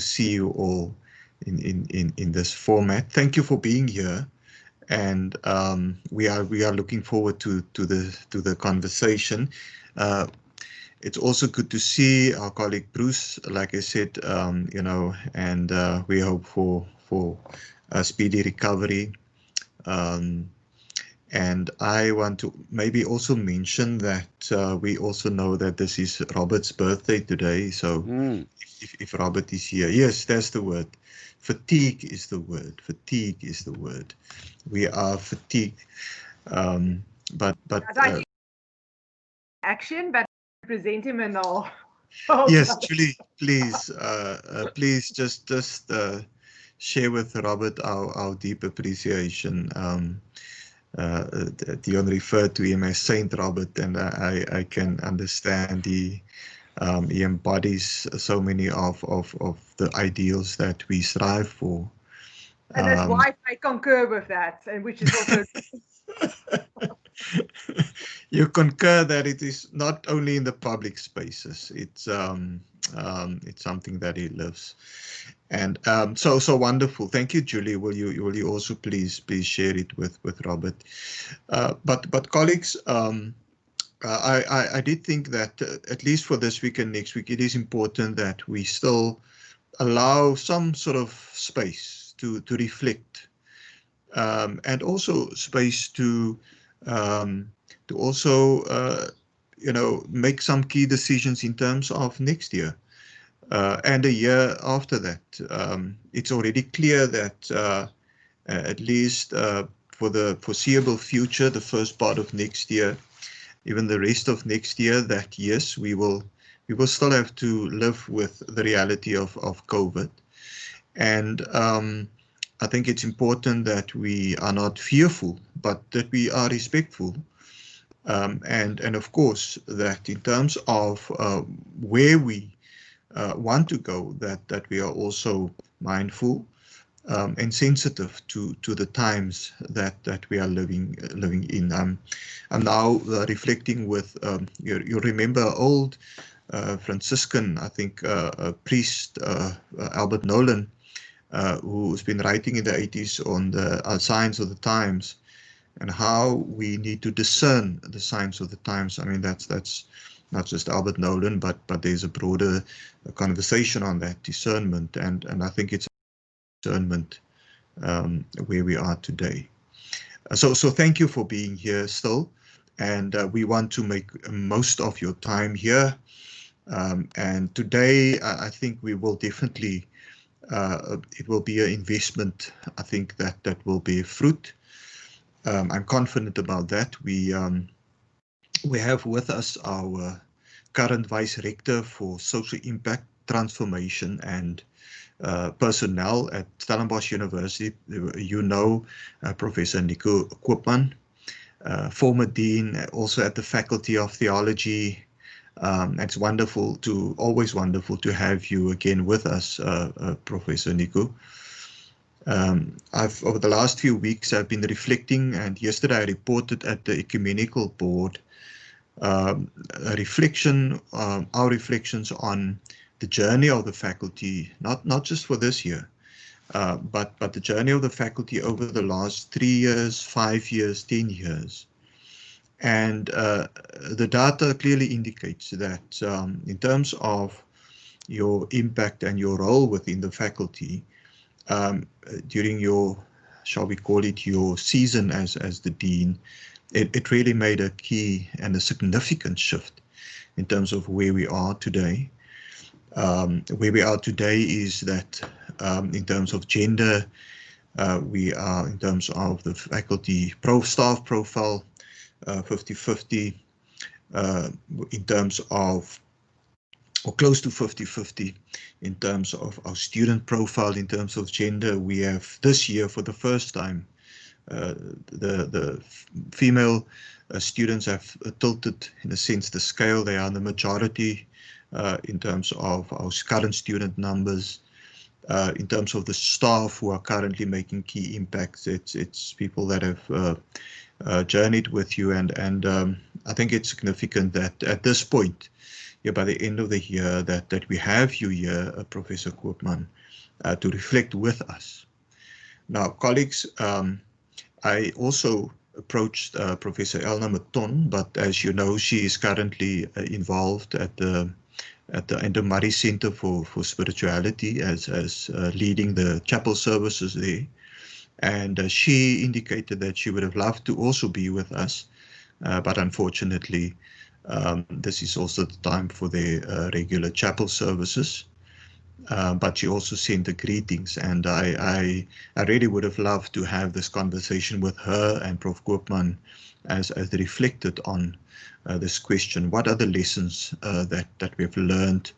see you all in this format. Thank you for being here, and we are looking forward to the conversation. It's also good to see our colleague Bruce, like I said, and we hope for a speedy recovery. And I want to maybe also mention that we also know that this is Robert's birthday today. So if Robert is here, yes, that's the word. Fatigue is the word. Fatigue is the word. We are fatigued. But action, but present him in all. Yes, Julie, please, please just share with Robert our deep appreciation. Dion referred to him as Saint Robert, and I can understand he embodies so many of the ideals that we strive for. And as wife, I concur with that, and which is also. You concur that it is not only in the public spaces; it's something that he lives, and so wonderful. Thank you, Julie. Will you also please share it with Robert? But colleagues, I did think that at least for this week and next week, it is important that we still allow some sort of space to reflect, and also space to also make some key decisions in terms of next year and a year after that. It's already clear that at least for the foreseeable future, the first part of next year, even the rest of next year, that yes, we will still have to live with the reality of COVID. And I think it's important that we are not fearful, but that we are respectful. And of course, that in terms of where we want to go, that we are also mindful and sensitive to the times that we are living in. I'm now reflecting with you remember old Franciscan, I think, priest Albert Nolan, who's been writing in the 80s on the signs of the times and how we need to discern the signs of the times. I mean, that's not just Albert Nolan, but there's a broader conversation on that discernment, and I think it's discernment where we are today. So thank you for being here still, and we want to make most of your time here. And today, I think we will definitely, it will be an investment, I think, that will bear fruit. I'm confident about that. We have with us our current Vice Rector for Social Impact, Transformation and personnel at Stellenbosch University. Professor Nico Koopman, former Dean, also at the Faculty of Theology. It's always wonderful to have you again with us, Professor Nico. Over the last few weeks, I've been reflecting, and yesterday I reported at the Ecumenical Board our reflections on the journey of the faculty, not just for this year, but the journey of the faculty over the last 3 years, 5 years, 10 years. And the data clearly indicates that in terms of your impact and your role within the faculty, during your, shall we call it, your season as the dean, it really made a key and a significant shift in terms of where we are today. Where we are today is that in terms of gender, we are, in terms of the faculty staff profile, 50-50, in terms of, or close to 50-50 in terms of our student profile. In terms of gender, we have this year for the first time the female students have tilted, in a sense, the scale. They are the majority in terms of our current student numbers. In terms of the staff who are currently making key impacts, it's people that have journeyed with you, and I think it's significant that at this point by the end of the year that we have you here, Professor Koopman, to reflect with us. Now, colleagues, I also approached Professor Elna Maton, but as you know, she is currently involved at the Murray Center for Spirituality as leading the chapel services there. And she indicated that she would have loved to also be with us, but unfortunately, this is also the time for their regular chapel services. But she also sent the greetings, and I really would have loved to have this conversation with her and Prof. Koopman as they reflected on this question. What are the lessons that we've learned,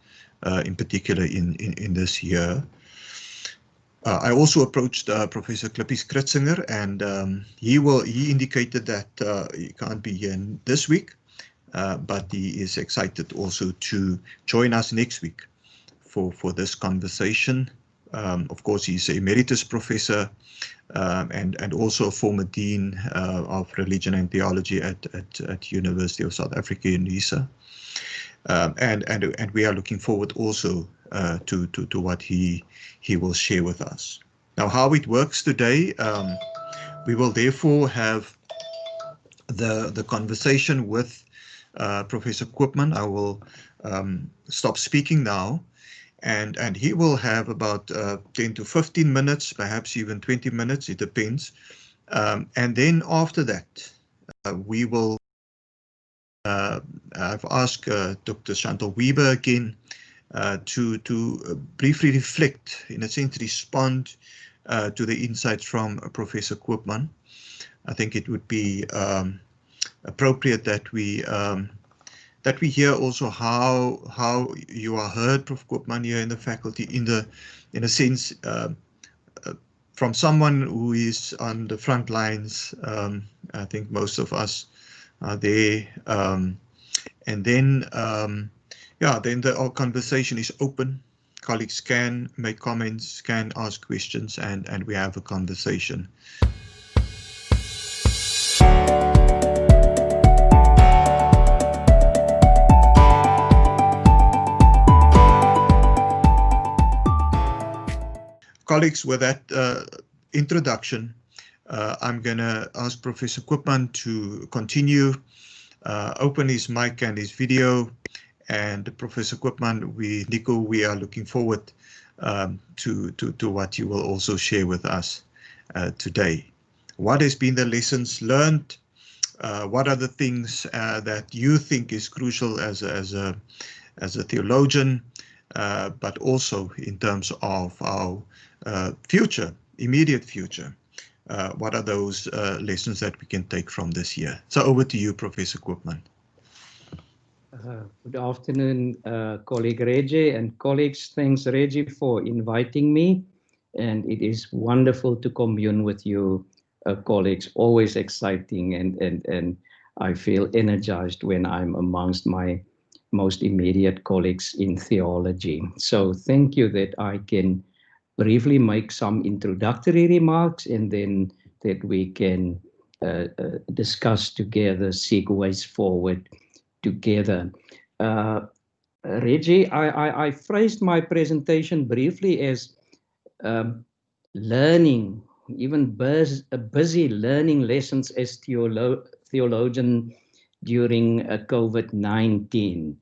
in particular in this year? I also approached Professor Klippies Kritzinger, and he indicated that he can't be here this week, but he is excited also to join us next week for this conversation. Of course, he's an emeritus professor and also a former dean of religion and theology at University of South Africa in Unisa. And we are looking forward also to what he will share with us. Now, how it works today, we will therefore have the conversation with Professor Koopman. I will stop speaking now, and he will have about 10 to 15 minutes, perhaps even 20 minutes, it depends. And then after that, we will I've asked Dr. Chantal Weber again to briefly reflect, in a sense, respond to the insights from Professor Koopman. I think it would be appropriate that we hear also how you are heard, Prof. Koopman, here in the faculty, in a sense, from someone who is on the front lines. I think most of us are there, and then our conversation is open. Colleagues can make comments, can ask questions, and we have a conversation. Colleagues, with that introduction, I'm going to ask Professor Koopman to continue, open his mic and his video. And Professor Koopman, Nico, we are looking forward to what you will also share with us today. What has been the lessons learned? What are the things that you think is crucial as a theologian, but also in terms of our immediate future? What are those lessons that we can take from this year? So over to you, Professor Koopman. Good afternoon, colleague Reggie and colleagues. Thanks, Reggie, for inviting me. And it is wonderful to commune with you, colleagues. Always exciting, and I feel energized when I'm amongst my most immediate colleagues in theology. So thank you that I can briefly make some introductory remarks, and then that we can discuss together, segues forward together. Reggie, I phrased my presentation briefly as learning, even busy learning lessons as theologian during COVID-19.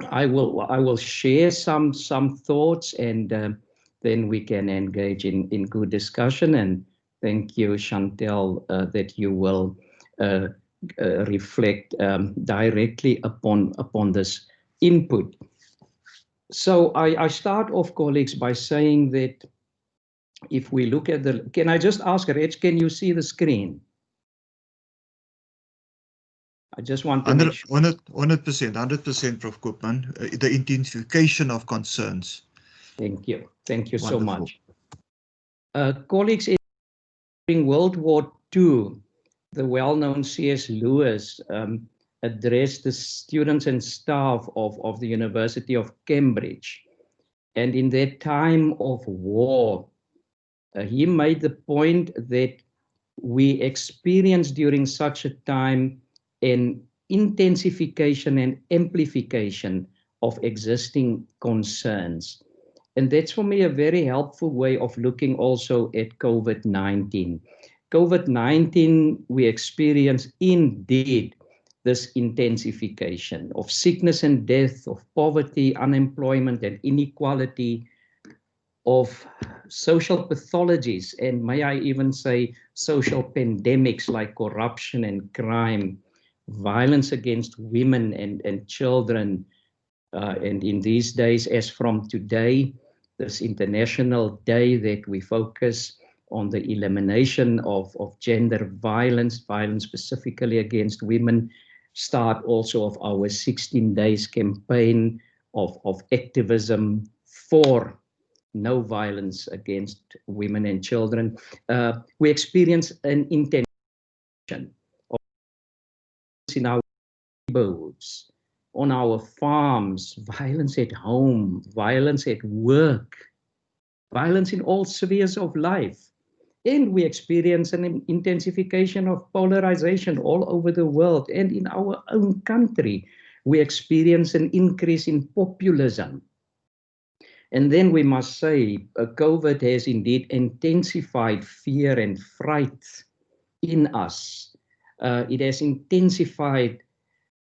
I will share some thoughts, and then we can engage in good discussion. And thank you, Chantal, that you will reflect directly upon this input. So I start off, colleagues, by saying that if we look at can I just ask, Reg, can you see the screen? I just want to make sure. 100%, Prof. Koopman. The intensification of concerns. Thank you. Thank you Wonderful. so much. Colleagues, during World War II, the well-known C.S. Lewis addressed the students and staff of the University of Cambridge. And in that time of war, he made the point that we experience during such a time an intensification and amplification of existing concerns. And that's for me a very helpful way of looking also at COVID-19. COVID-19, we experience indeed this intensification of sickness and death, of poverty, unemployment, and inequality, of social pathologies, and may I even say social pandemics like corruption and crime, violence against women and children, and in these days, as from today, this International Day that we focus on the elimination of gender violence, violence specifically against women, start also of our 16 days campaign of activism for no violence against women and children. We experience an intention of in our neighborhoods, on our farms, violence at home, violence at work, violence in all spheres of life. And we experience an intensification of polarization all over the world. And in our own country, we experience an increase in populism. And then we must say, COVID has indeed intensified fear and fright in us. It has intensified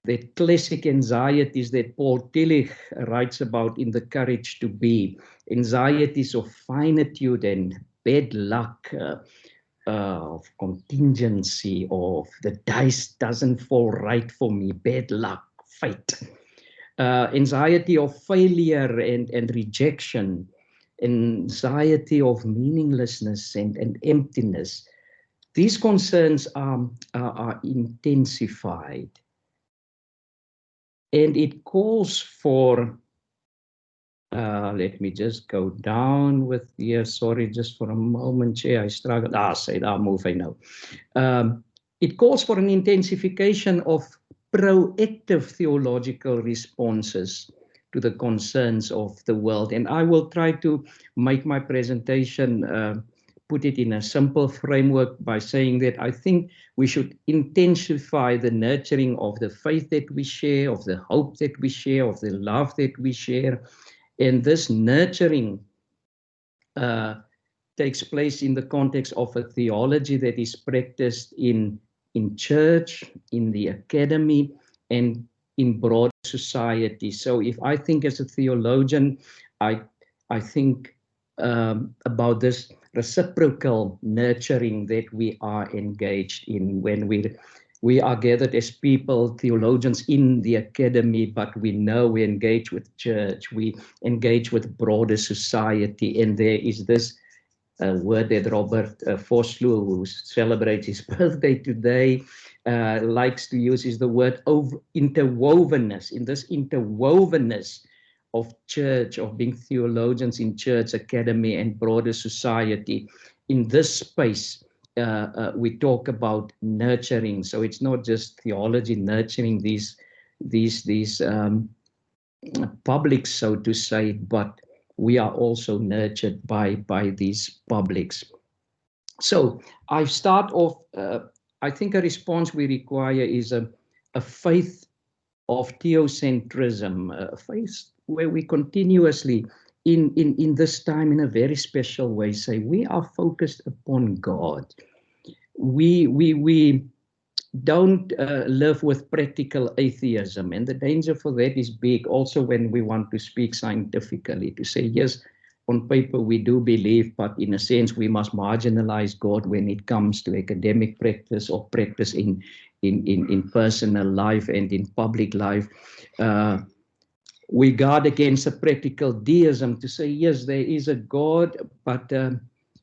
the classic anxieties that Paul Tillich writes about in The Courage to Be, anxieties of finitude and bad luck, of contingency, of the dice doesn't fall right for me, bad luck, fate. Anxiety of failure and rejection, anxiety of meaninglessness and emptiness. These concerns are intensified. And it calls for, let me just go down with here, sorry, just for a moment, Chair, I struggled. I'll move, I know. It calls for an intensification of proactive theological responses to the concerns of the world. And I will try to make my presentation, put it in a simple framework by saying that I think we should intensify the nurturing of the faith that we share, of the hope that we share, of the love that we share. And this nurturing takes place in the context of a theology that is practiced in church, in the academy, and in broad society. So if I think as a theologian, I think about this reciprocal nurturing that we are engaged in when we are gathered as people, theologians in the academy, but we know we engage with church, we engage with broader society, and there is this word that Robert Vosloo, who celebrates his birthday today, likes to use, is the word interwovenness. In this interwovenness of church, of being theologians in church, academy, and broader society, in this space, we talk about nurturing. So it's not just theology nurturing these publics, so to say, but we are also nurtured by these publics. So I start off, I think a response we require is a faith of theocentrism, a faith where we continuously, in this time, in a very special way, say we are focused upon God. We don't live with practical atheism, and the danger for that is big also when we want to speak scientifically, to say yes, on paper we do believe, but in a sense we must marginalize God when it comes to academic practice or practice in personal life and in public life. We guard against a practical deism, to say yes, there is a God, but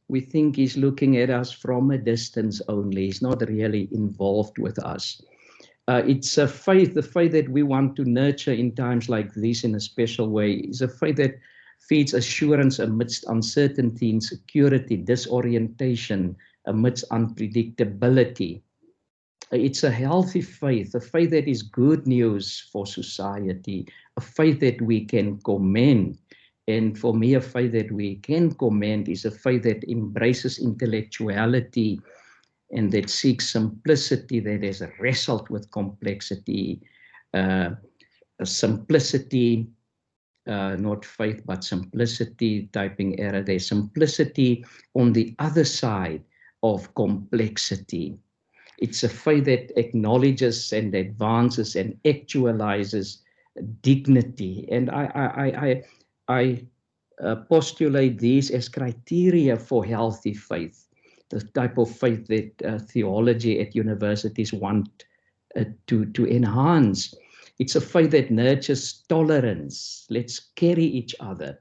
we think he's looking at us from a distance only. He's not really involved with us. It's a faith, the faith that we want to nurture in times like this in a special way. It's a faith that feeds assurance amidst uncertainty, insecurity, disorientation, amidst unpredictability. It's a healthy faith, a faith that is good news for society, a faith that we can commend. And for me, a faith that we can commend is a faith that embraces intellectuality, and that seeks simplicity, that has wrestled with complexity, simplicity, not faith, but simplicity, typing error. There's simplicity on the other side of complexity. It's a faith that acknowledges and advances and actualizes dignity. And I postulate these as criteria for healthy faith, the type of faith that theology at universities want to enhance. It's a faith that nurtures tolerance. Let's carry each other,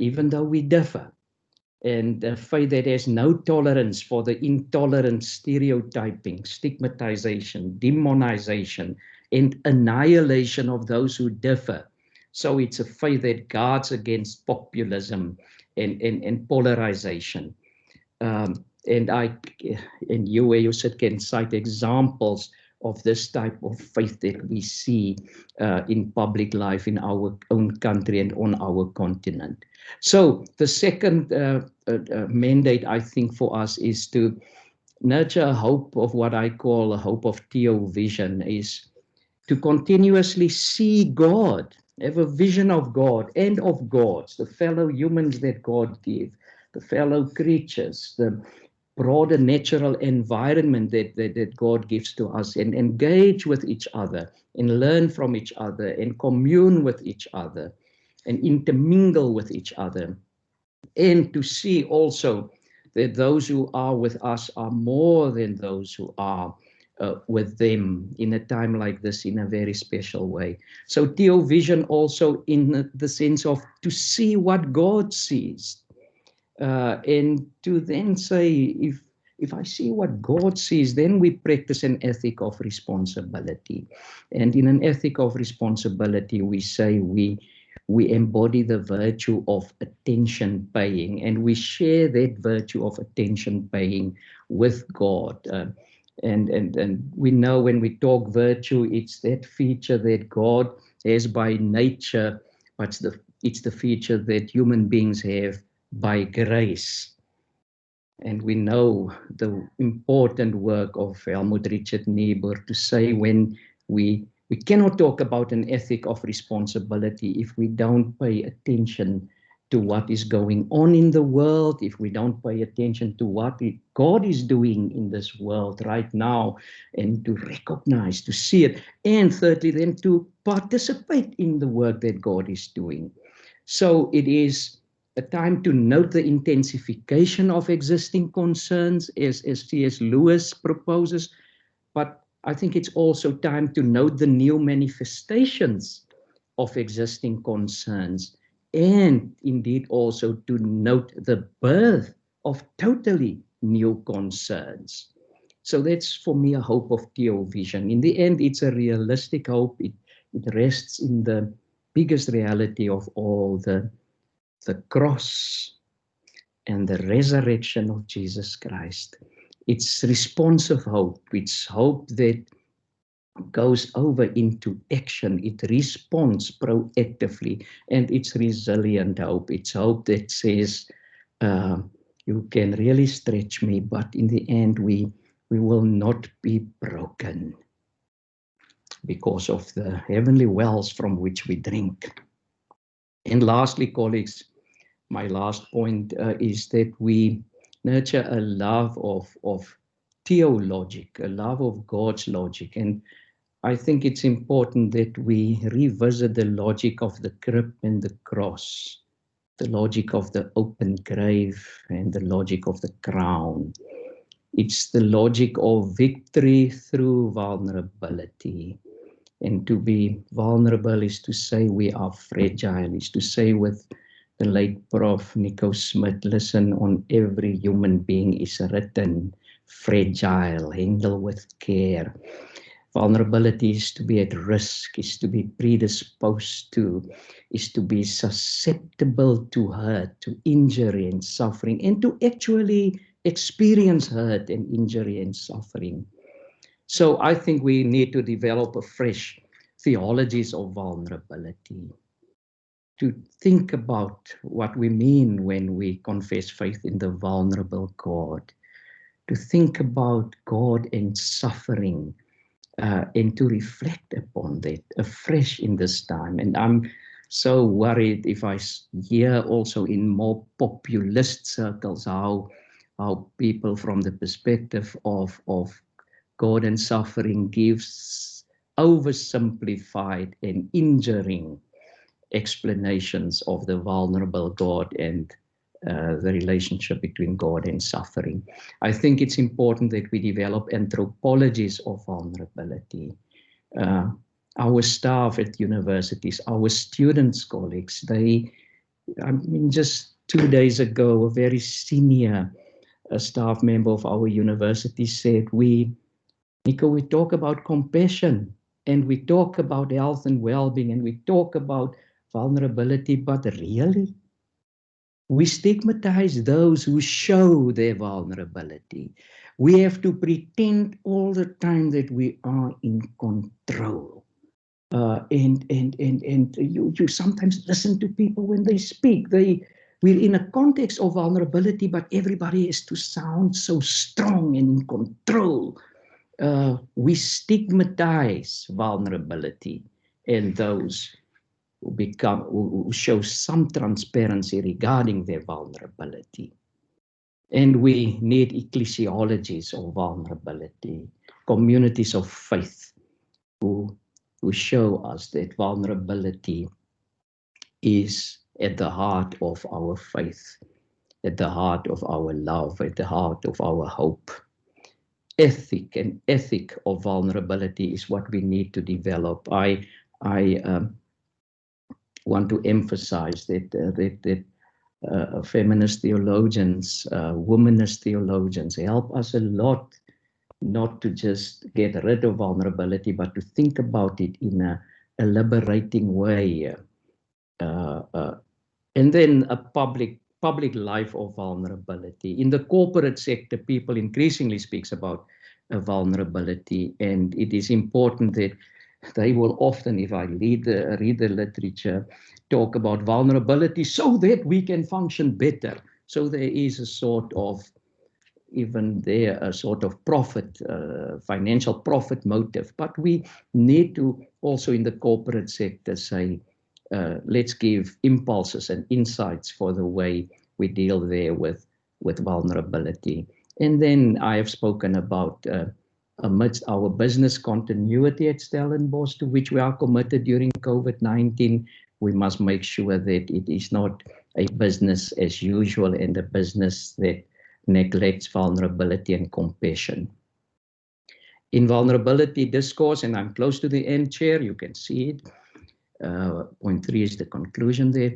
even though we differ. And a faith that has no tolerance for the intolerant stereotyping, stigmatization, demonization, and annihilation of those who differ. So it's a faith that guards against populism and polarization. And you, where you sit, can cite examples of this type of faith that we see in public life in our own country and on our continent. So the second mandate, I think, for us is to nurture a hope of what I call a hope of theovision, is to continuously see God, have a vision of God and of gods, the fellow humans that God gave, the fellow creatures, the broader natural environment that God gives to us, and engage with each other and learn from each other and commune with each other and intermingle with each other. And to see also that those who are with us are more than those who are with them in a time like this in a very special way. So theovision also in the sense of to see what God sees. And to then say, if I see what God sees, then we practice an ethic of responsibility. And in an ethic of responsibility, we say we embody the virtue of attention paying, and we share that virtue of attention paying with God. And we know when we talk virtue, it's that feature that God has by nature, but it's the feature that human beings have by grace. And we know the important work of Helmut Richard Niebuhr to say when we cannot talk about an ethic of responsibility if we don't pay attention to what is going on in the world, if we don't pay attention to what God is doing in this world right now, and to recognize, to see it, and thirdly, then to participate in the work that God is doing. So it is a time to note the intensification of existing concerns, as C.S. Lewis proposes, but I think it's also time to note the new manifestations of existing concerns, and indeed also to note the birth of totally new concerns. So that's for me a hope of theovision. In the end, it's a realistic hope. It rests in the biggest reality of all, the cross and the resurrection of Jesus Christ. It's responsive hope. It's hope that goes over into action. It responds proactively, and it's resilient hope. It's hope that says, you can really stretch me, but in the end, we will not be broken because of the heavenly wells from which we drink. And lastly, colleagues, my last point is that we nurture a love of theologic, a love of God's logic. And I think it's important that we revisit the logic of the crib and the cross, the logic of the open grave and the logic of the crown. It's the logic of victory through vulnerability. And to be vulnerable is to say we are fragile, is to say with the late Prof. Nico Smith, listen, on every human being is written, fragile, handle with care. Vulnerability is to be at risk, is to be predisposed to, is to be susceptible to hurt, to injury and suffering, and to actually experience hurt and injury and suffering. So I think we need to develop a fresh theologies of vulnerability, to think about what we mean when we confess faith in the vulnerable God, to think about God and suffering, and to reflect upon that afresh in this time. And I'm so worried if I hear also in more populist circles how people from the perspective of God and suffering gives oversimplified and injuring explanations of the vulnerable God and the relationship between God and suffering. I think it's important that we develop anthropologies of vulnerability. Our staff at universities, our students, colleagues, just 2 days ago, a very senior staff member of our university said, Nico, we talk about compassion and we talk about health and well-being and we talk about vulnerability, but really, we stigmatize those who show their vulnerability. We have to pretend all the time that we are in control. And you sometimes listen to people when they speak. We're in a context of vulnerability, but everybody has to sound so strong and in control. We stigmatize vulnerability and those who show some transparency regarding their vulnerability. And we need ecclesiologies of vulnerability, communities of faith who show us that vulnerability is at the heart of our faith, at the heart of our love, at the heart of our hope. Ethic of vulnerability is what we need to develop. I want to emphasize that feminist theologians, womanist theologians help us a lot, not to just get rid of vulnerability, but to think about it in a liberating way. And then a public life of vulnerability. In the corporate sector, people increasingly speaks about vulnerability, and it is important that they will often, if I read the literature, talk about vulnerability so that we can function better. So there is a sort of, even there, a sort of profit, financial profit motive. But we need to also in the corporate sector say, let's give impulses and insights for the way we deal there with vulnerability. And then I have spoken about amidst our business continuity at Stellenbosch, to which we are committed during COVID-19, we must make sure that it is not a business as usual and a business that neglects vulnerability and compassion. In vulnerability discourse, and I'm close to the end, Chair, you can see it. Point 3 is the conclusion there.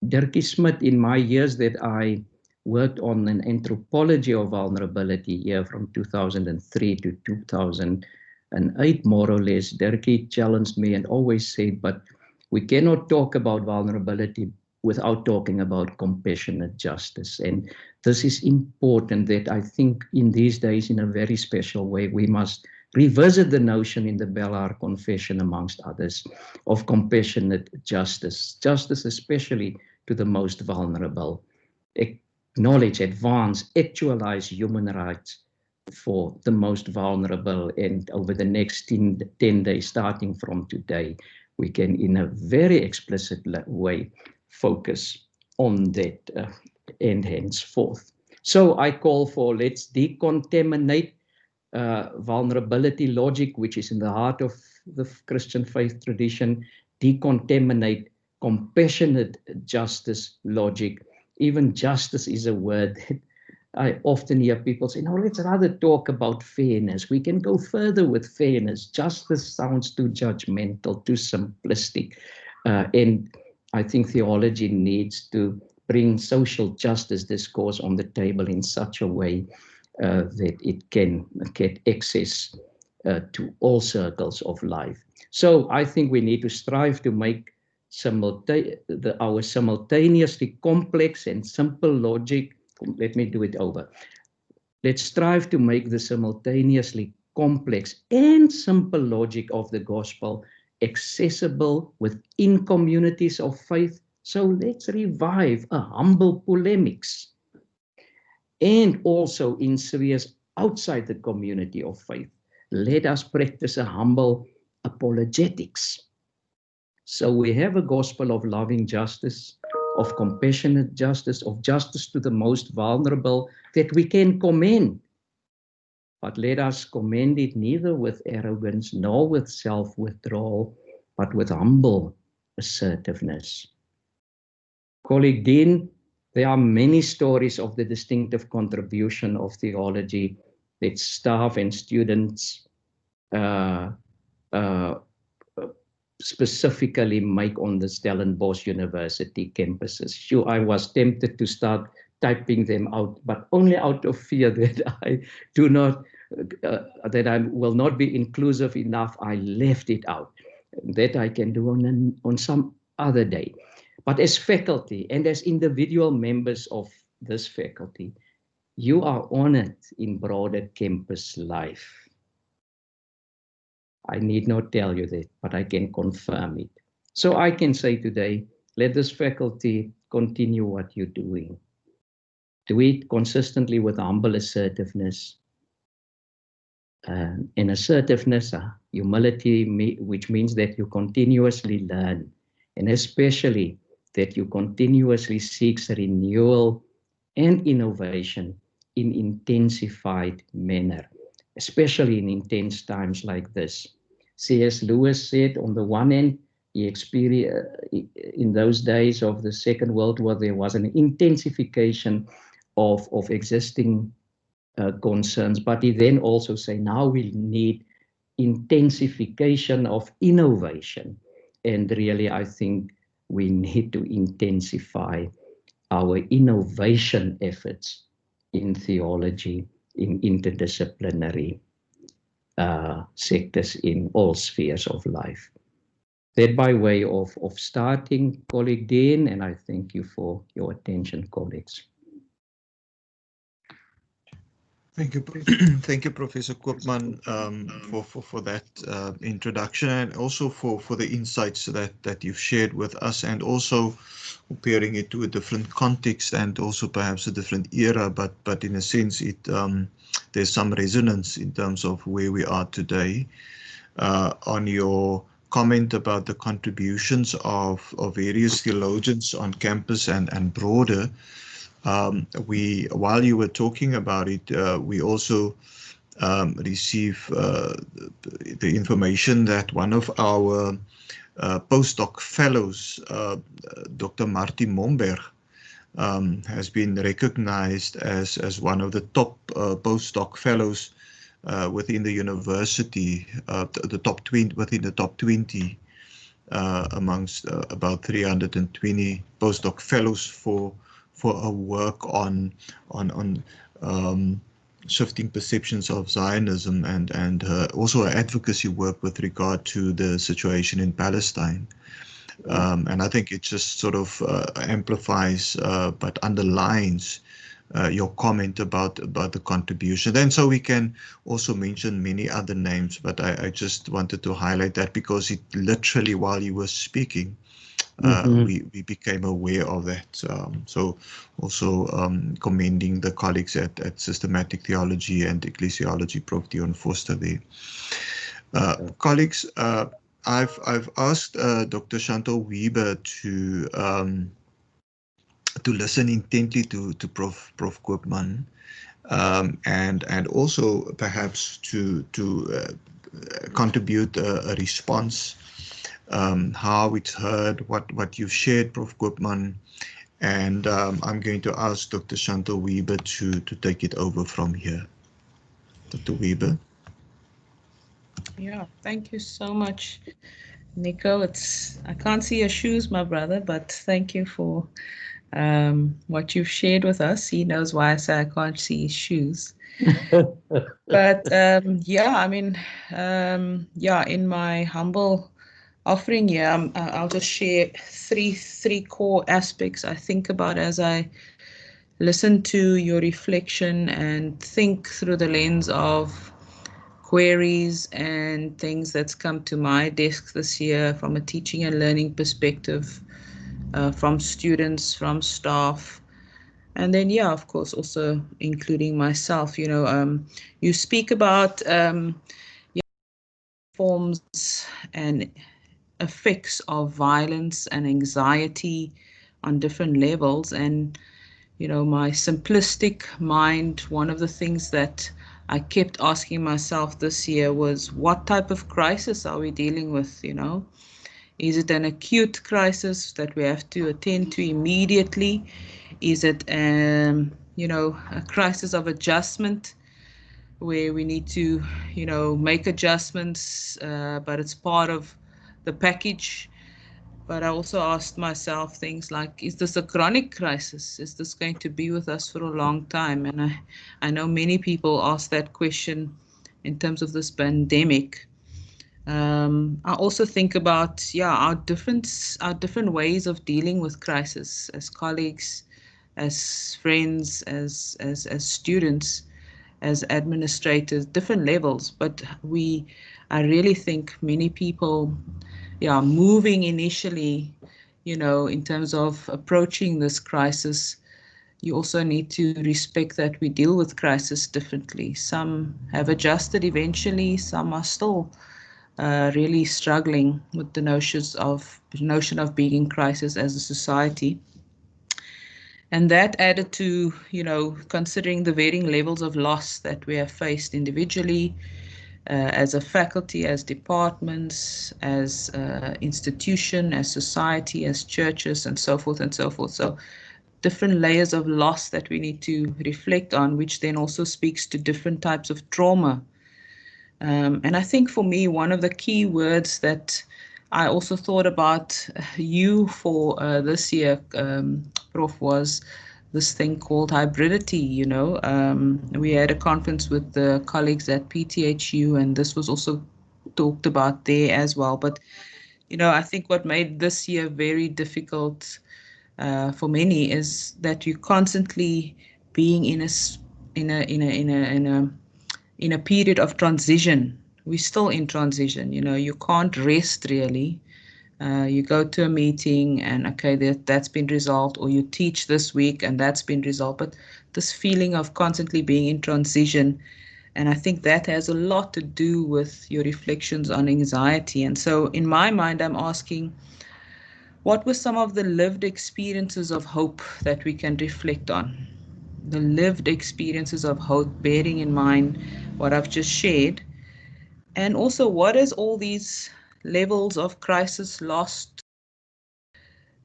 Dirkie Smit, in my years that I worked on an anthropology of vulnerability here from 2003 to 2008, more or less, Dirkie challenged me and always said, but we cannot talk about vulnerability without talking about compassionate justice. And this is important, that I think in these days, in a very special way, we must revisit the notion in the Bellhar Confession, amongst others, of compassionate justice. Justice especially to the most vulnerable. Acknowledge, advance, actualize human rights for the most vulnerable. And over the next 10 days, starting from today, we can, in a very explicit way, focus on that and henceforth. So I call for, let's decontaminate vulnerability logic, which is in the heart of the Christian faith tradition, decontaminate compassionate justice logic. Even justice is a word that I often hear people say, no, let's rather talk about fairness. We can go further with fairness. Justice sounds too judgmental, too simplistic. And I think theology needs to bring social justice discourse on the table in such a way that it can get access to all circles of life. So I think we need to strive to make our simultaneously complex and simple logic. Let me do it over. Let's strive to make the simultaneously complex and simple logic of the gospel accessible within communities of faith. So let's revive a humble polemics and also in spheres outside the community of faith. Let us practice a humble apologetics. So we have a gospel of loving justice, of compassionate justice, of justice to the most vulnerable that we can commend. But let us commend it neither with arrogance nor with self-withdrawal, but with humble assertiveness. Colleague Dean, there are many stories of the distinctive contribution of theology that staff and students specifically make on the Stellenbosch University campuses. Sure, I was tempted to start typing them out, but only out of fear that I do not, that I will not be inclusive enough. I left it out. That I can do on some other day. But as faculty and as individual members of this faculty, you are honored in broader campus life. I need not tell you that, but I can confirm it. So I can say today, let this faculty continue what you're doing. Do it consistently with humble assertiveness. And assertiveness, humility, which means that you continuously learn, and especially that you continuously seek renewal and innovation in intensified manner, especially in intense times like this. C.S. Lewis said, on the one hand, he experienced in those days of the Second World War, there was an intensification of existing concerns, but he then also say, now we need intensification of innovation. And really, I think we need to intensify our innovation efforts in theology, in interdisciplinary sectors in all spheres of life. That by way of starting, colleague Dean, and I thank you for your attention, colleagues. Thank you, thank you, Professor Koopman, for that introduction, and also for the insights that you've shared with us, and also comparing it to a different context and also perhaps a different era, but in a sense it there's some resonance in terms of where we are today. On your comment about the contributions of various theologians on campus and broader. While you were talking about it, we also receive the information that one of our postdoc fellows, Dr. Marty Momberg, has been recognized as one of the top postdoc fellows within the university, the top 20, within the top 20 amongst about 320 postdoc fellows for a work on shifting perceptions of Zionism and also advocacy work with regard to the situation in Palestine. And I think it just sort of amplifies but underlines your comment about the contribution. And so we can also mention many other names, but I just wanted to highlight that because it literally, while you were speaking, we became aware of that. So also commending the colleagues at Systematic Theology and Ecclesiology, Prof. Dion Foster there. Colleagues, I've asked Dr. Chantal Weber to listen intently to Prof. Koopman, and also perhaps to contribute a response. How it's heard, what you've shared, Prof. Koopman, and I'm going to ask Dr. Chantal Weber to take it over from here. Dr. Weber. Yeah, thank you so much, Nico. I can't see your shoes, my brother, but thank you for what you've shared with us. He knows why I say I can't see his shoes. But yeah, I mean, yeah, in my humble offering here, I'll just share three core aspects I think about as I listen to your reflection and think through the lens of queries and things that's come to my desk this year from a teaching and learning perspective, from students, from staff, And then, yeah, of course, also including myself, you speak about forms and effects of violence and anxiety on different levels. And, my simplistic mind, one of the things that I kept asking myself this year was, what type of crisis are we dealing with, Is it an acute crisis that we have to attend to immediately? Is it, a crisis of adjustment where we need to, make adjustments, but it's part of the package? But I also asked myself things like, is this a chronic crisis? Is this going to be with us for a long time? And I know many people ask that question in terms of this pandemic. I also think about, our different ways of dealing with crisis as colleagues, as friends, as students, as administrators, different levels. But I really think many people, moving initially, in terms of approaching this crisis, you also need to respect that we deal with crisis differently. Some have adjusted eventually, some are still really struggling with the notion of being in crisis as a society. And that added to, considering the varying levels of loss that we have faced individually, as a faculty, as departments, as institution, as society, as churches, and so forth and so forth. So different layers of loss that we need to reflect on, which then also speaks to different types of trauma. And I think for me, one of the key words that I also thought about you for this year, Prof, was this thing called hybridity. We had a conference with the colleagues at PTHU, and this was also talked about there as well. But I think what made this year very difficult for many is that you're constantly being in a period of transition. We're still in transition. You can't rest really. You go to a meeting and okay, that's been resolved, or you teach this week and that's been resolved. But this feeling of constantly being in transition, and I think that has a lot to do with your reflections on anxiety. And so in my mind, I'm asking, what were some of the lived experiences of hope that we can reflect on? The lived experiences of hope, bearing in mind what I've just shared. And also, what has all these levels of crisis lost?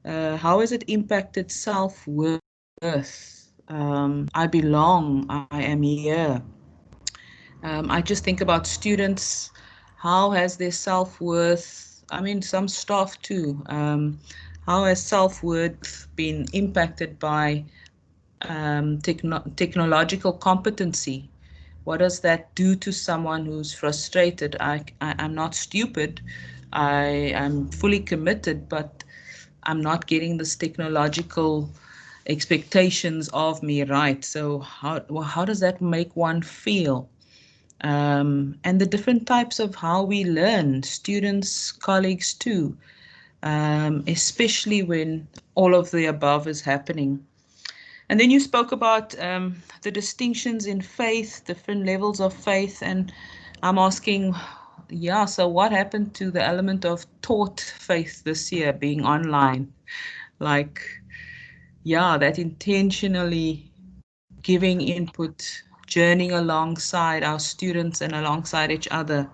How has it impacted self-worth? I belong, I am here. I just think about students. How has their self-worth, some staff too, how has self-worth been impacted by technological competency? What does that do to someone who's frustrated? I'm not stupid. I'm fully committed, but I'm not getting this technological expectations of me right. So how does that make one feel? And the different types of how we learn, students, colleagues too, especially when all of the above is happening. And then you spoke about the distinctions in faith, different levels of faith. And I'm asking, so what happened to the element of taught faith this year being online? Like, that intentionally giving input, journeying alongside our students and alongside each other.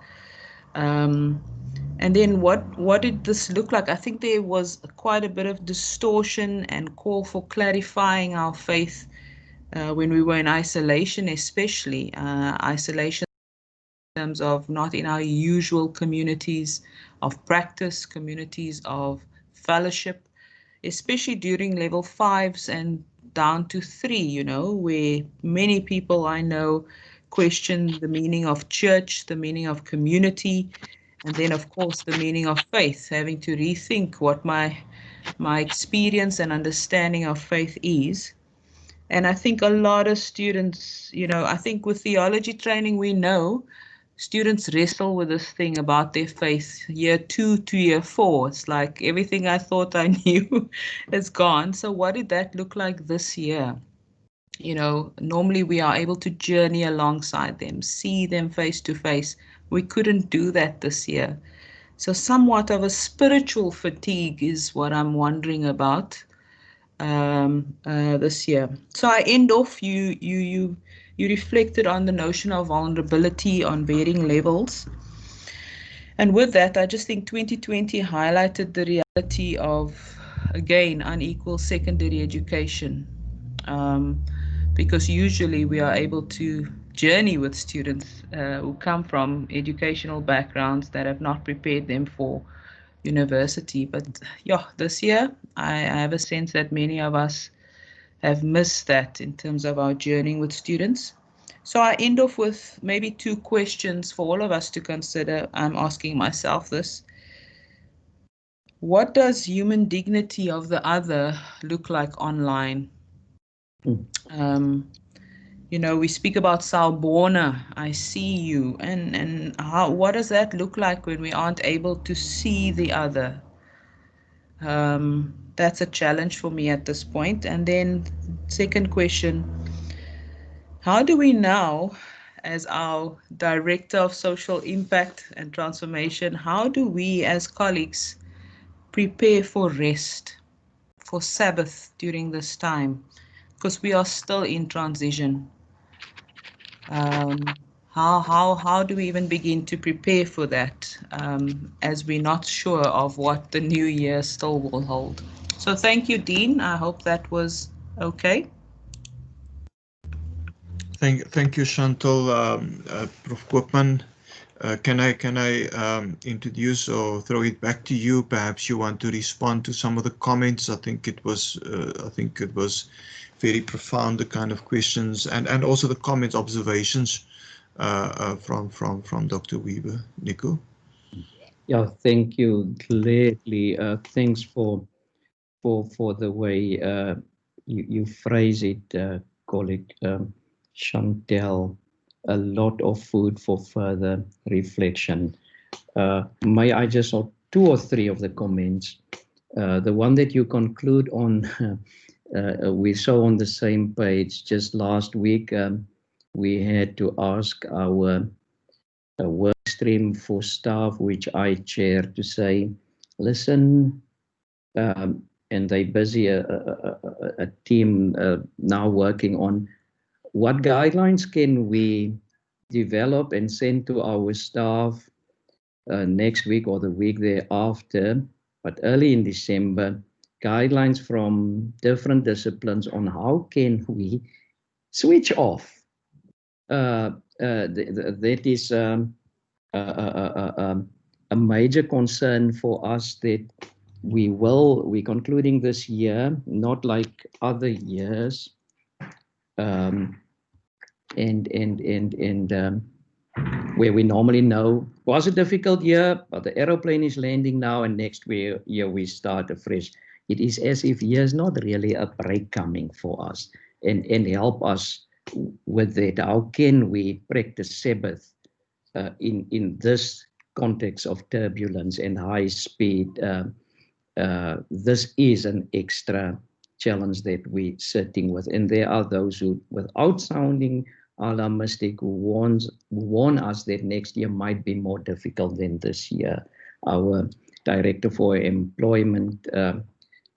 And then what did this look like? I think there was quite a bit of distortion and call for clarifying our faith when we were in isolation, especially isolation in terms of not in our usual communities of practice, communities of fellowship, especially during level 5s and down to 3, where many people I know question the meaning of church, the meaning of community, and then of course the meaning of faith, having to rethink what my experience and understanding of faith is. And I think a lot of students, I think with theology training, we know students wrestle with this thing about their faith year 2 to year 4. It's like everything I thought I knew is gone. So what did that look like this year? Normally we are able to journey alongside them, see them face to face. We couldn't do that this year. So somewhat of a spiritual fatigue is what I'm wondering about this year. So I end off, you reflected on the notion of vulnerability on varying levels. And with that, I just think 2020 highlighted the reality of, again, unequal secondary education. Because usually we are able to journey with students who come from educational backgrounds that have not prepared them for university. But yeah, this year I have a sense that many of us have missed that in terms of our journeying with students. So I end off with maybe 2 questions for all of us to consider. I'm asking myself this. What does human dignity of the other look like online? We speak about Sawubona, I see you, and what does that look like when we aren't able to see the other? That's a challenge for me at this point. And then second question, how do we now, as our Director of Social Impact and Transformation, how do we as colleagues prepare for rest, for Sabbath during this time? Because we are still in transition. How do we even begin to prepare for that as we're not sure of what the new year still will hold? So thank you, Dean. I hope that was okay. Thank you, Chantal. Prof. Koopman, can I introduce or throw it back to you? Perhaps you want to respond to some of the comments. I think it was very profound, the kind of questions and also the comments, observations from Dr. Weber. Nico. Yeah, thank you, gladly. Thanks for the way you phrase it, colleague Chantel. A lot of food for further reflection. May I just add 2 or 3 of the comments? The one that you conclude on, we saw on the same page just last week. We had to ask our work stream for staff, which I chair, to say, listen, and they're busy, a team now working on what guidelines can we develop and send to our staff next week or the week thereafter, but early in December, guidelines from different disciplines on how can we switch off. That is a major concern for us, that we're concluding this year, not like other years, where we normally know was a difficult year, but the aeroplane is landing now, and next year we start afresh. It is as if here's not really a break coming for us, and help us with that. How can we practice Sabbath in this context of turbulence and high speed? This is an extra challenge that we're sitting with, and there are those who, without sounding alarmistic, who warn us that next year might be more difficult than this year. Our Director for Employment,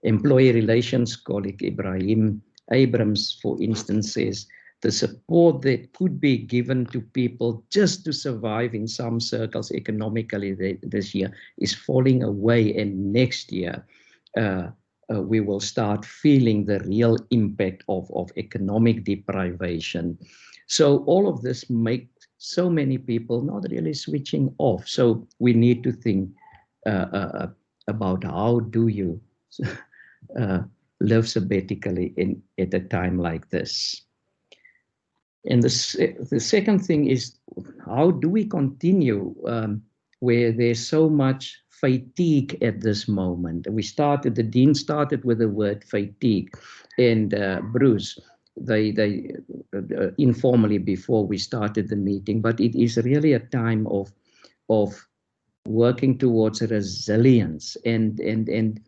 Employee Relations, colleague Ibrahim Abrams, for instance, says the support that could be given to people just to survive in some circles economically this year is falling away, and next year we will start feeling the real impact of economic deprivation. So all of this makes so many people not really switching off. So we need to think about how do you live sabbatically at a time like this. And the second thing is, how do we continue where there's so much fatigue at this moment? The Dean started with the word fatigue, and Bruce, they informally before we started the meeting, but it is really a time of working towards resilience and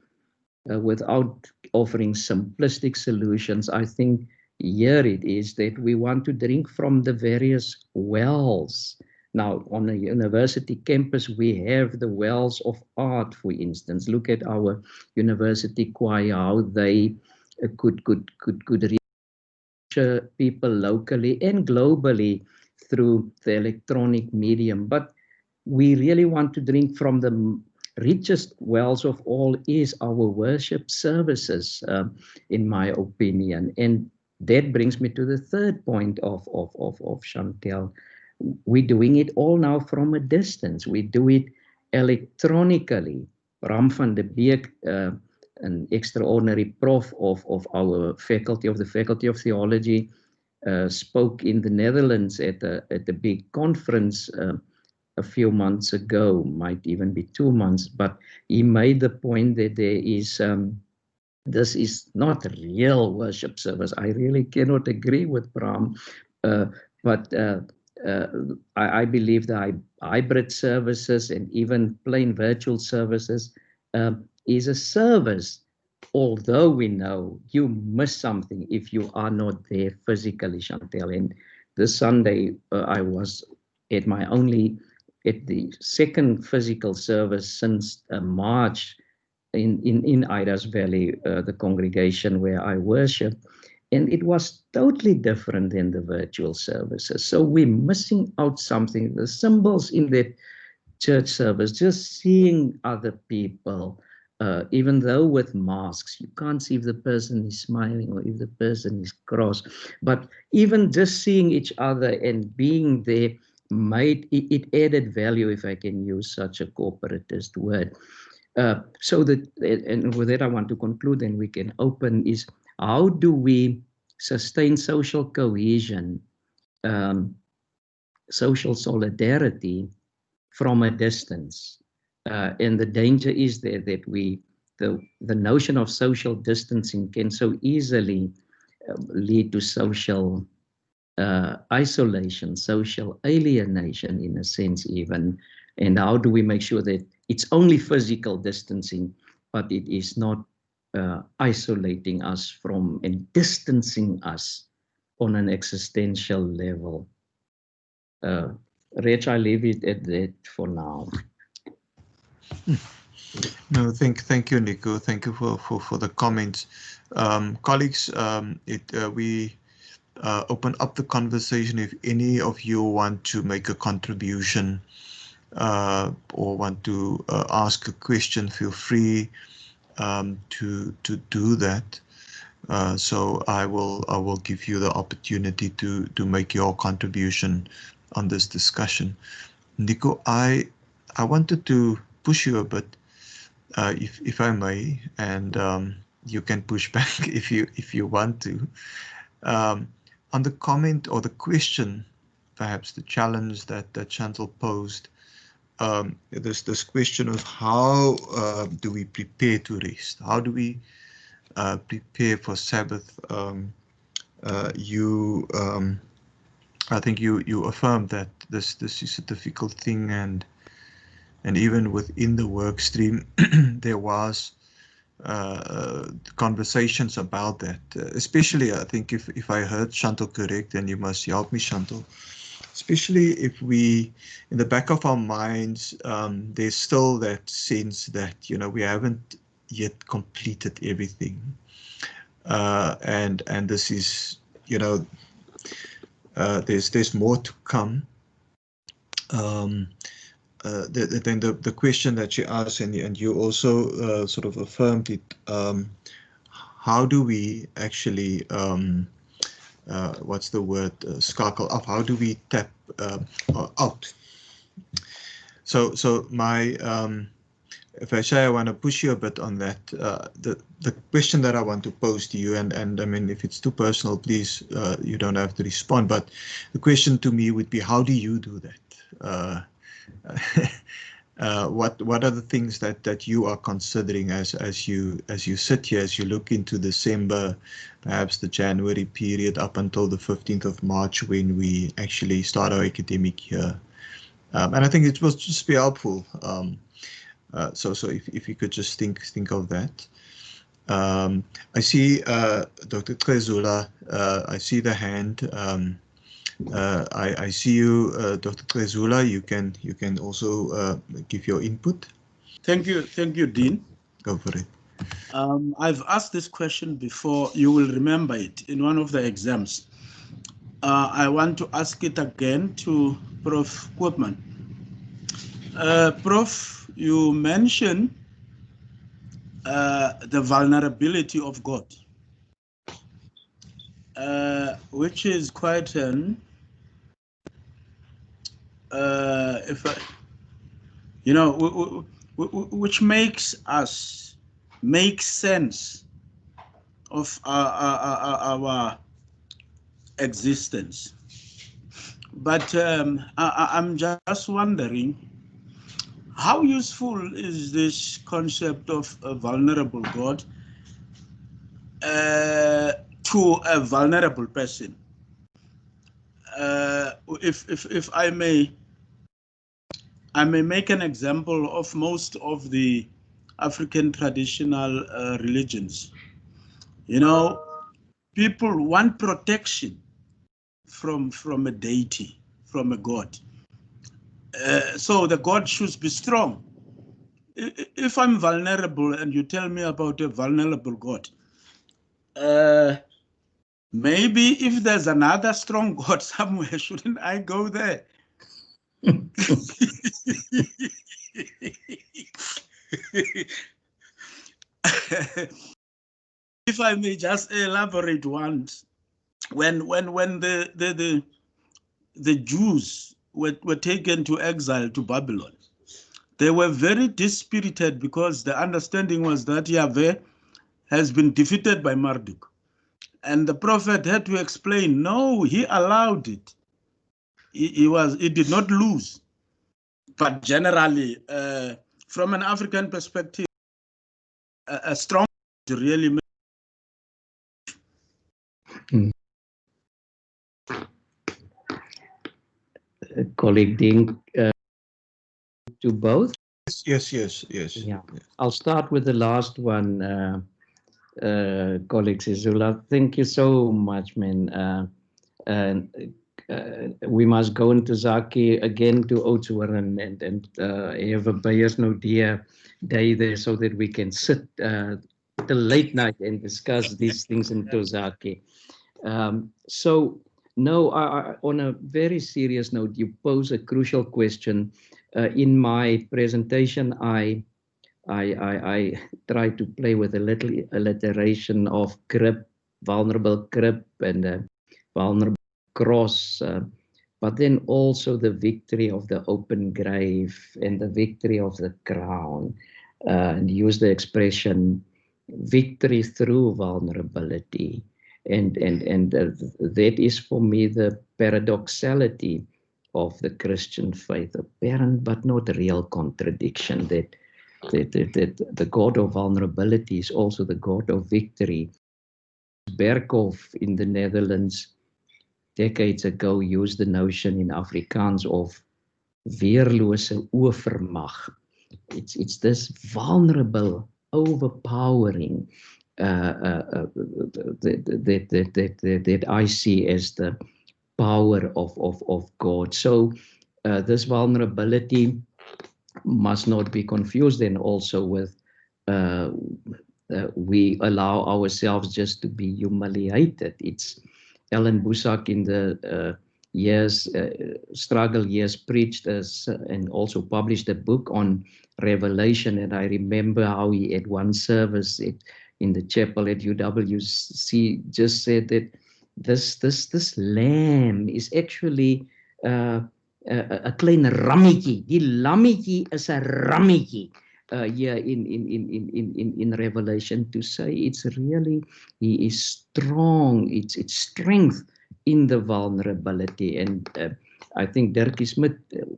without offering simplistic solutions. I think here it is that we want to drink from the various wells. Now, on a university campus, we have the wells of art, for instance. Look at our university choir, how they could reach people locally and globally through the electronic medium. But we really want to drink from the richest wells of all is our worship services, in my opinion. And that brings me to the third point of Chantel. We're doing it all now from a distance. We do it electronically. Bram van de Beek, an extraordinary prof of our faculty, of the Faculty of Theology, spoke in the Netherlands at a big conference a few months ago, might even be 2 months, but he made the point that there is this is not real worship service. I really cannot agree with Bram, but I believe that hybrid services and even plain virtual services is a service, although we know you miss something if you are not there physically, Chantel. And this Sunday, I was at the second physical service since March in Ida's Valley, the congregation where I worship, and it was totally different than the virtual services. So we're missing out something. The symbols in that church service, just seeing other people, even though with masks, you can't see if the person is smiling or if the person is cross, but even just seeing each other and being there made it added value, if I can use such a corporatist word. So that, and with that I want to conclude, and we can open, is how do we sustain social cohesion, social solidarity from a distance? And the danger is there that the notion of social distancing can so easily lead to social isolation, social alienation in a sense even. And how do we make sure that it's only physical distancing, but it is not isolating us from and distancing us on an existential level? Rich, I leave it at that for now. No, thank you, Nico. Thank you for the comments. Colleagues, we open up the conversation. If any of you want to make a contribution or want to ask a question, feel free to do that. So I will give you the opportunity to make your contribution on this discussion. Nico, I wanted to push you a bit, if I may, and you can push back if you want to. On the comment or the question, perhaps the challenge that Chantal posed, this question of how do we prepare to rest? How do we prepare for Sabbath? I think you affirmed that this is a difficult thing, and even within the work stream there was conversations about that, especially I think if I heard Chantal correct, and you must help me, Chantal, especially if we, in the back of our minds, there's still that sense that, we haven't yet completed everything, and this is, there's more to come. Then the question that you asked, and you also sort of affirmed it, how do we actually, what's the word, skakel up? How do we tap out? So my, if I say I want to push you a bit on that, the question that I want to pose to you, and I mean, if it's too personal, please, you don't have to respond, but the question to me would be, how do you do that? What are the things that you are considering as you sit here, as you look into December, perhaps the January period up until the 15th of March when we actually start our academic year? And I think it will just be helpful. So if you could just think of that. I see Dr. Trezula. I see the hand. I see you, Dr. Trezula. You can also give your input. Thank you, Dean. Go for it. I've asked this question before. You will remember it in one of the exams. I want to ask it again to Prof. Koopman. Prof, you mentioned the vulnerability of God, which is quite an, which makes us make sense of our existence. But I'm just wondering, how useful is this concept of a vulnerable God to a vulnerable person? If I may make an example of most of the African traditional religions. People want protection from a deity, from a God. So the God should be strong. If I'm vulnerable and you tell me about a vulnerable God, maybe if there's another strong God somewhere, shouldn't I go there? If I may just elaborate once, when the Jews were taken to exile to Babylon, they were very dispirited because the understanding was that Yahweh has been defeated by Marduk. And the prophet had to explain, no, he allowed it. He did not lose. But generally, from an African perspective, a strong really Colleague Ding, to both? Yes. Yeah, I'll start with the last one, colleague Zula. Thank you so much, man. We must go into Zaki again to Oudtshoorn and have a Beyers no day there so that we can sit till late night and discuss these things in Tozaki. So, no, on a very serious note, you pose a crucial question. In my presentation, I try to play with a little alliteration of crib, vulnerable crib, and vulnerable cross, but then also the victory of the open grave and the victory of the crown, and use the expression victory through vulnerability. And that is for me the paradoxality of the Christian faith, apparent but not real contradiction, that the God of vulnerability is also the God of victory. Berkhoff in the Netherlands decades ago used the notion in Afrikaans of weerlose oorvermag. It's this vulnerable, overpowering that I see as the power of God. So this vulnerability must not be confused then also with we allow ourselves just to be humiliated. It's Ellen Busak in the struggle years preached and also published a book on Revelation, and I remember how he at one service in the chapel at UWC just said that this lamb is actually a klein rammetjie. Die lammetjie is 'n rammetjie. Here in Revelation, to say it's really he is strong. It's strength in the vulnerability, and I think Dirkie Smith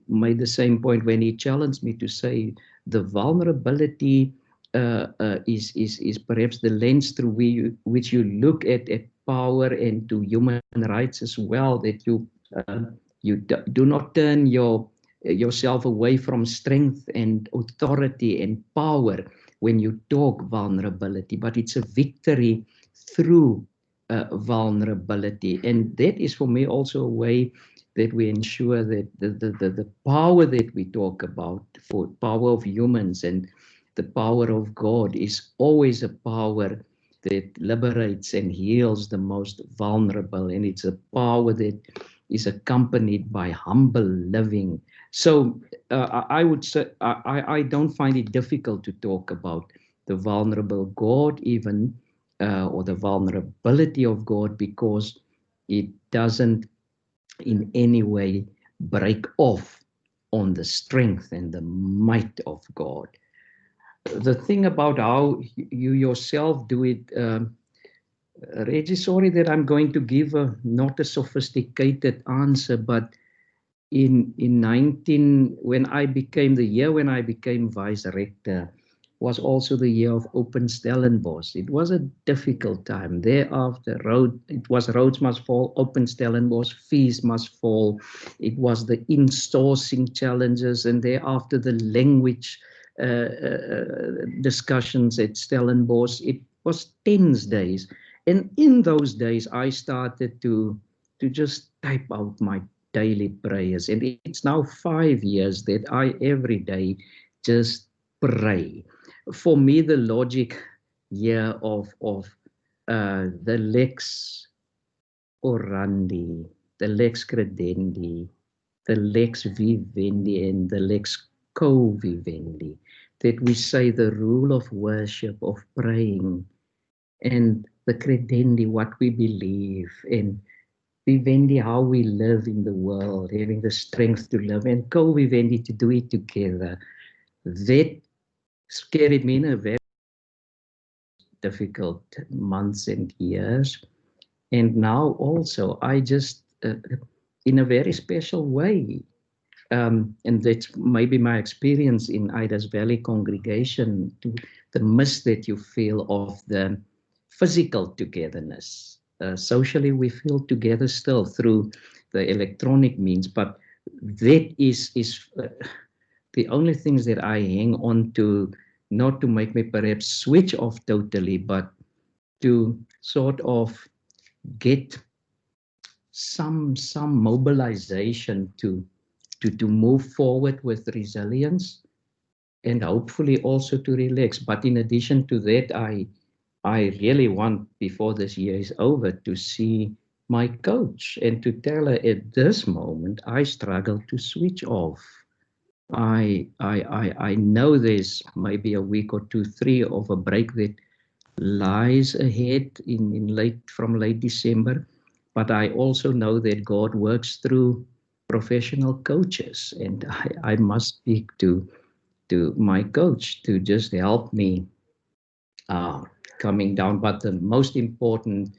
made the same point when he challenged me to say the vulnerability is perhaps the lens through which you look at power and to human rights as well. That you do not turn your yourself away from strength and authority and power when you talk vulnerability, but it's a victory through vulnerability. And that is for me also a way that we ensure that the power that we talk about, for power of humans and the power of God, is always a power that liberates and heals the most vulnerable. And it's a power that is accompanied by humble living. So I would say I don't find it difficult to talk about the vulnerable God even, or the vulnerability of God, because it doesn't in any way break off on the strength and the might of God. The thing about how you yourself do it, Reggie, sorry that I'm going to give not a sophisticated answer, but in 19, when I became vice rector, was also the year of Open Stellenbosch. It was a difficult time. Thereafter, roads must fall, Open Stellenbosch, fees must fall. It was the insourcing challenges, and thereafter the language discussions at Stellenbosch. It was tense days. And in those days, I started to just type out my daily prayers. And it's now 5 years that I every day just pray. For me, the logic here of the lex orandi, the lex credendi, the lex vivendi, and the lex co-vivendi, that we say the rule of worship, of praying, and the credendi, what we believe, and vivendi, how we live in the world, having the strength to live, and co-vivendi, to do it together. That carried me in a very difficult months and years. And now also, I just, in a very special way, and that's maybe my experience in Ida's Valley congregation, to the miss that you feel of the physical togetherness. Socially, we feel together still through the electronic means, but that is the only things that I hang on to, not to make me perhaps switch off totally, but to sort of get some mobilization to move forward with resilience, and hopefully also to relax. But in addition to that, I really want, before this year is over, to see my coach and to tell her, at this moment, I struggle to switch off. I know there's maybe a week or 2, 3 of a break that lies ahead from late December, but I also know that God works through professional coaches, and I must speak to my coach to just help me coming down. But the most important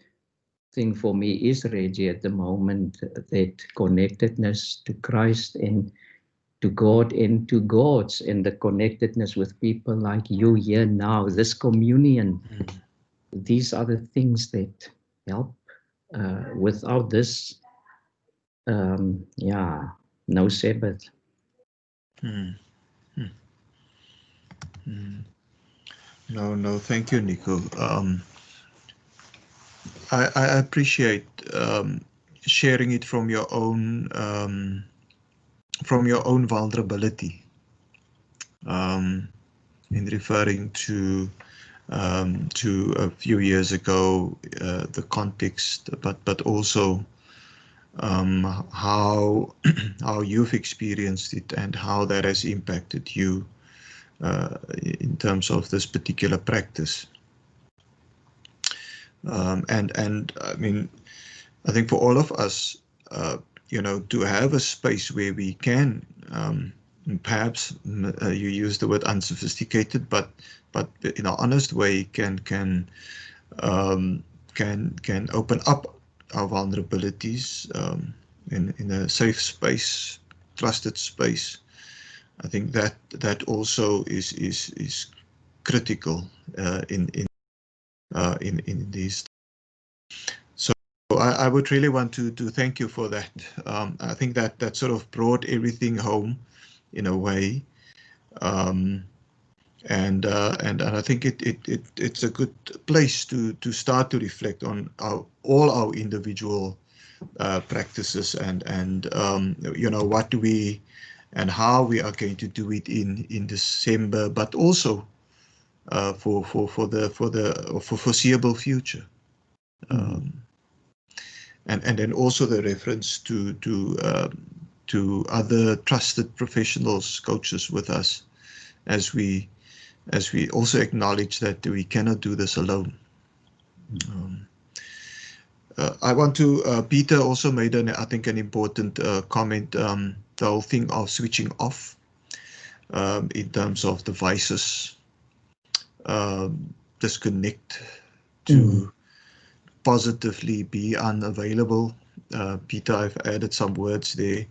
thing for me is, Reggie, at the moment, that connectedness to Christ and to God and to God's, and the connectedness with people like you here now, this communion. These are the things that help. Without this, no Sabbath. No, thank you, Nico. I appreciate sharing it from your own vulnerability, in referring to a few years ago, the context, but also how you've experienced it and how that has impacted you in terms of this particular practice. And I mean, I think for all of us, to have a space where we can, perhaps you use the word unsophisticated, but in an honest way, can open up our vulnerabilities in a safe space, trusted space. I think that also is critical in these. So I would really want to thank you for that. I think that sort of brought everything home in a way. And I think it's a good place to start to reflect on all our individual practices and what do we and how we are going to do it in December, but also for foreseeable future. And then also the reference to other trusted professionals, coaches with us, as we also acknowledge that we cannot do this alone. I want to, Peter also made I think an important comment, the whole thing of switching off in terms of devices, disconnect, to positively be unavailable. Peter, I've added some words there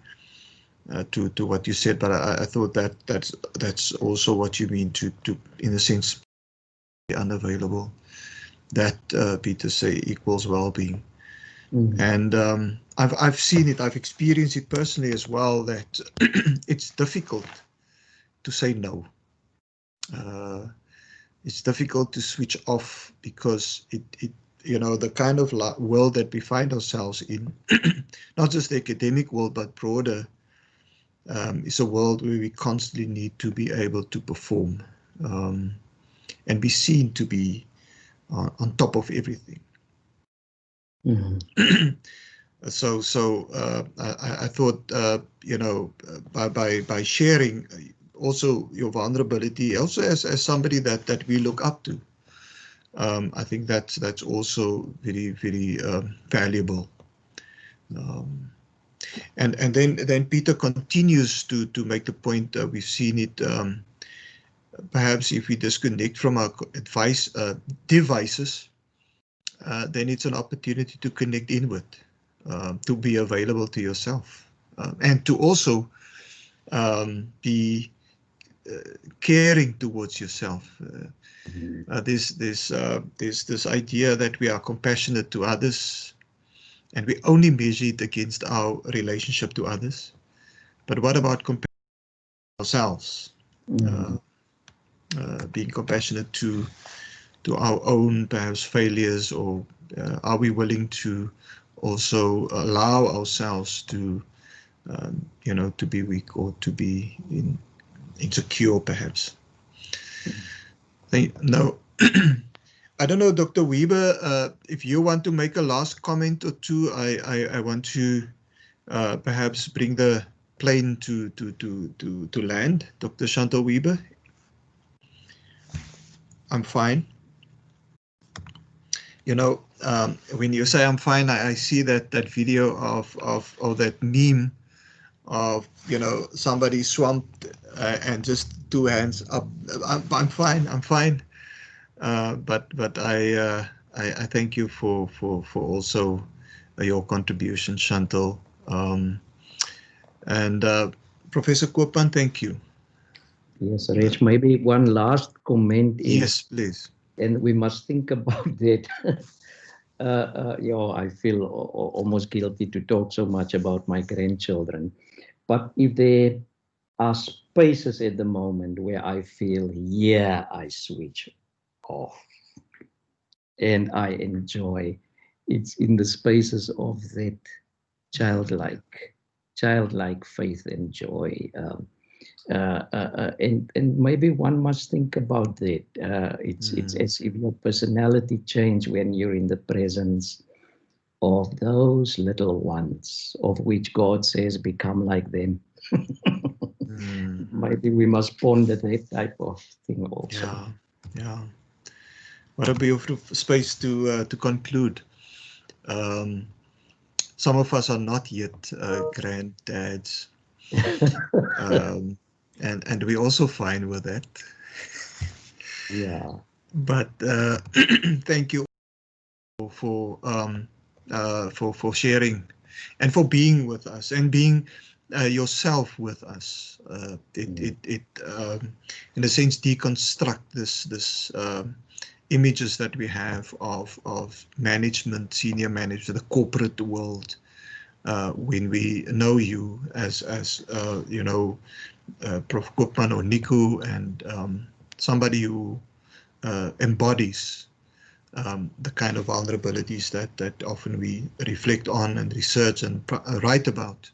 to what you said, but I thought that's also what you mean to in a sense be unavailable. That Peter say equals well-being. And I've seen it, I've experienced it personally as well, that it's difficult to say no. It's difficult to switch off because it the kind of world that we find ourselves in, not just the academic world, but broader, is a world where we constantly need to be able to perform and be seen to be on top of everything. So I thought, by sharing also your vulnerability, also as somebody that we look up to, I think that's also very, very valuable. And then Peter continues to make the point that we've seen it. Perhaps if we disconnect from our devices, then it's an opportunity to connect inward, to be available to yourself, and to also be caring towards yourself. There's this idea that we are compassionate to others, and we only measure it against our relationship to others. But what about ourselves? Being compassionate to our own perhaps failures, or are we willing to also allow ourselves to to be weak or to be insecure perhaps? No. I don't know, Dr. Weber, if you want to make a last comment or two. I want to perhaps bring the plane to land. Dr. Chantal Weber. I'm fine. When you say I'm fine, I see that video of that meme of somebody swamped and just two hands up. I'm fine. I'm fine. But I thank you for also your contribution, Chantal. And Professor Koopman, thank you. Yes, Rich, maybe one last comment is, yes, please. And we must think about that. I feel almost guilty to talk so much about my grandchildren. But if there are spaces at the moment where I feel, I switch off and I enjoy, it's in the spaces of that childlike faith and joy. And maybe one must think about that. It's as if your personality change when you're in the presence of those little ones, of which God says, become like them. Maybe we must ponder that type of thing also. Yeah. What a beautiful space to conclude. Some of us are not yet granddads. And we're also fine with that. Yeah. But thank you for sharing and for being with us and being yourself with us. It in a sense deconstruct this images that we have of management, senior management, the corporate world. When we know you as Prof. Koopman or Nico, and somebody who embodies the kind of vulnerabilities that often we reflect on and research and write about.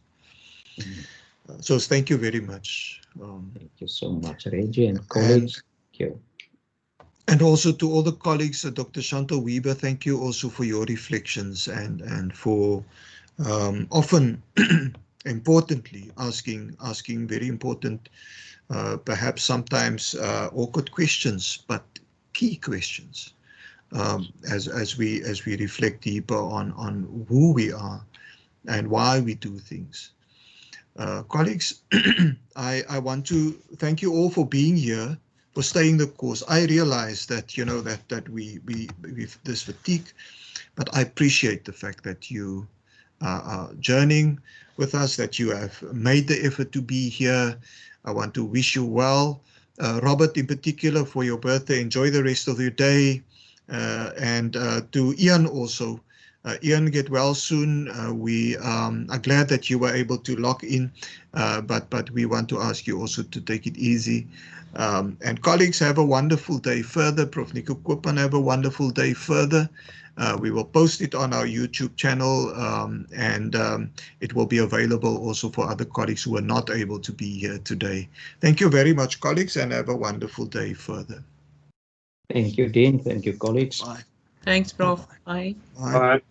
So thank you very much. Thank you so much, Reggie, and colleagues. Thank you. And also to all the colleagues, Dr. Chantal Weber, thank you also for your reflections and for often, importantly, asking very important, perhaps sometimes awkward questions, but key questions. As we reflect deeper on who we are and why we do things. Colleagues, I want to thank you all for being here, for staying the course. I realize that that we've this fatigue, but I appreciate the fact that you are journeying with us, that you have made the effort to be here. I want to wish you well, Robert in particular, for your birthday. Enjoy the rest of your day. And to Ian also. Ian, get well soon. We are glad that you were able to log in, but we want to ask you also to take it easy. And colleagues, have a wonderful day further. Prof. Nico Koopman, have a wonderful day further. We will post it on our YouTube channel, and it will be available also for other colleagues who are not able to be here today. Thank you very much, colleagues, and have a wonderful day further. Thank you, Dean. Thank you, colleagues. Bye. Thanks, Prof. Bye. Bye. Bye.